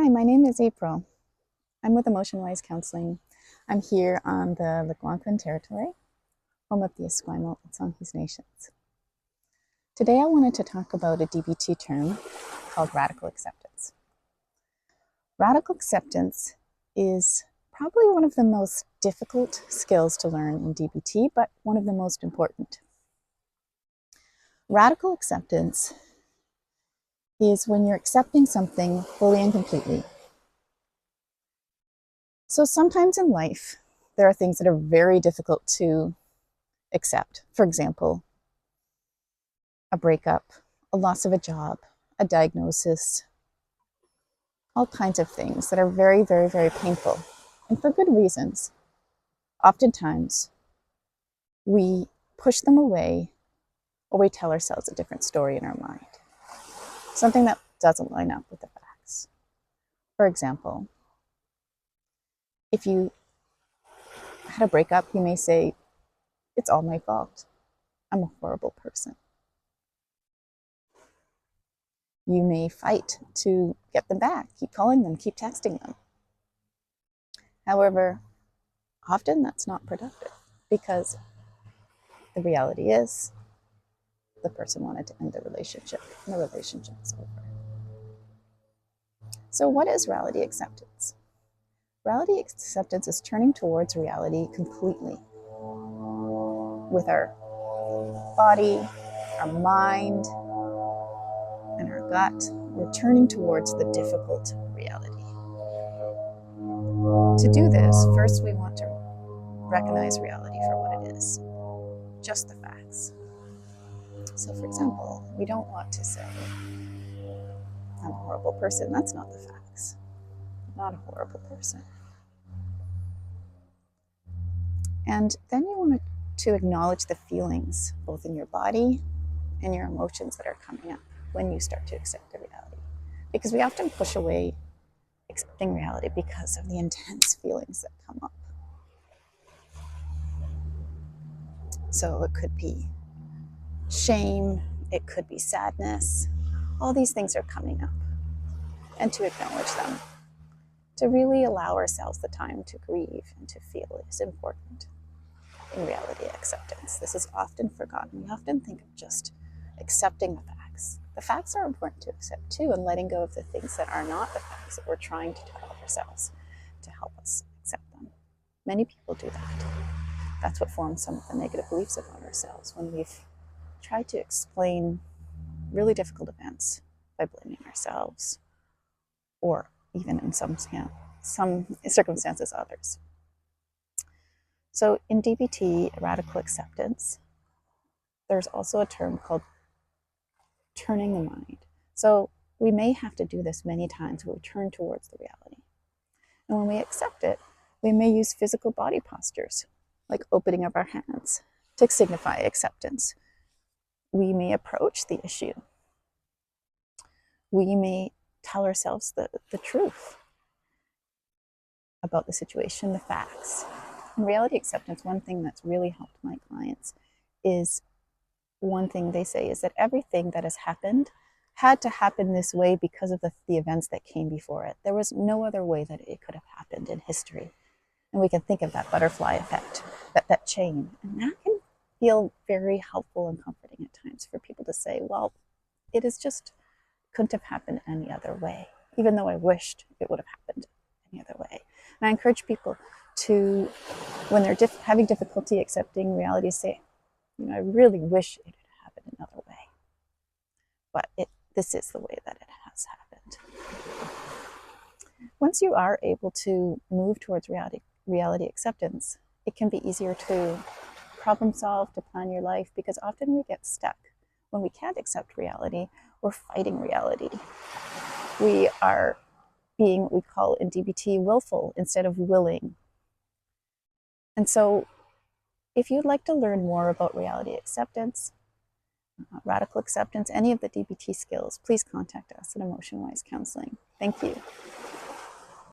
Hi, my name is April. I'm with Emotion Wose Counselling. I'm here on the Algonquin territory, home of the Esquimalt and Songhees Nations. Today I wanted to talk about a DBT term called radical acceptance. Radical acceptance is probably one of the most difficult skills to learn in DBT, but one of the most important. Radical acceptance is when you're accepting something fully and completely. So sometimes in life, there are things that are very difficult to accept. For example, a breakup, a loss of a job, a diagnosis, all kinds of things that are very, very, very painful, and for good reasons. Oftentimes, we push them away or we tell ourselves a different story in our mind, something that doesn't line up with the facts. For example, if you had a breakup, you may say, "It's all my fault. I'm a horrible person." You may fight to get them back, keep calling them, keep texting them. However, often that's not productive because the reality is the person wanted to end the relationship and the relationship is over. So what is reality acceptance? Reality acceptance is turning towards reality completely with our body, our mind, and our gut. We're turning towards the difficult reality. To do this, first we want to recognize reality for what it is, just the facts. So for example, we don't want to say, "I'm a horrible person." That's not the facts. I'm not a horrible person. And then you want to acknowledge the feelings, both in your body and your emotions that are coming up when you start to accept the reality. Because we often push away accepting reality because of the intense feelings that come up. So it could be shame, it could be sadness. All these things are coming up. And to acknowledge them, to really allow ourselves the time to grieve and to feel is important in reality acceptance. This is often forgotten. We often think of just accepting the facts. The facts are important to accept too, and letting go of the things that are not the facts that we're trying to tell ourselves to help us accept them. Many people do that. That's what forms some of the negative beliefs about ourselves when we've tried to explain really difficult events by blaming ourselves, or even in some circumstances, others. So in DBT, radical acceptance, there's also a term called turning the mind. So we may have to do this many times where we turn towards the reality. And when we accept it, we may use physical body postures, like opening of our hands, to signify acceptance. We may approach the issue. We may tell ourselves the truth about the situation, the facts. In reality acceptance, one thing that's really helped my clients is, one thing they say is that everything that has happened had to happen this way because of the events that came before it. There was no other way that it could have happened in history. And we can think of that butterfly effect, that chain. And that can feel very helpful and comforting at times for people to say, well, it is just couldn't have happened any other way, even though I wished it would have happened any other way. And I encourage people to, when they're having difficulty accepting reality, say, I really wish it had happened another way, but this is the way that it has happened. Once you are able to move towards reality acceptance, it can be easier to problem solve, to plan your life, because often we get stuck. When we can't accept reality, we're fighting reality. We are being what we call in DBT willful instead of willing. And so if you'd like to learn more about reality acceptance, radical acceptance, any of the DBT skills, please contact us at Emotion Wose Counselling. Thank you.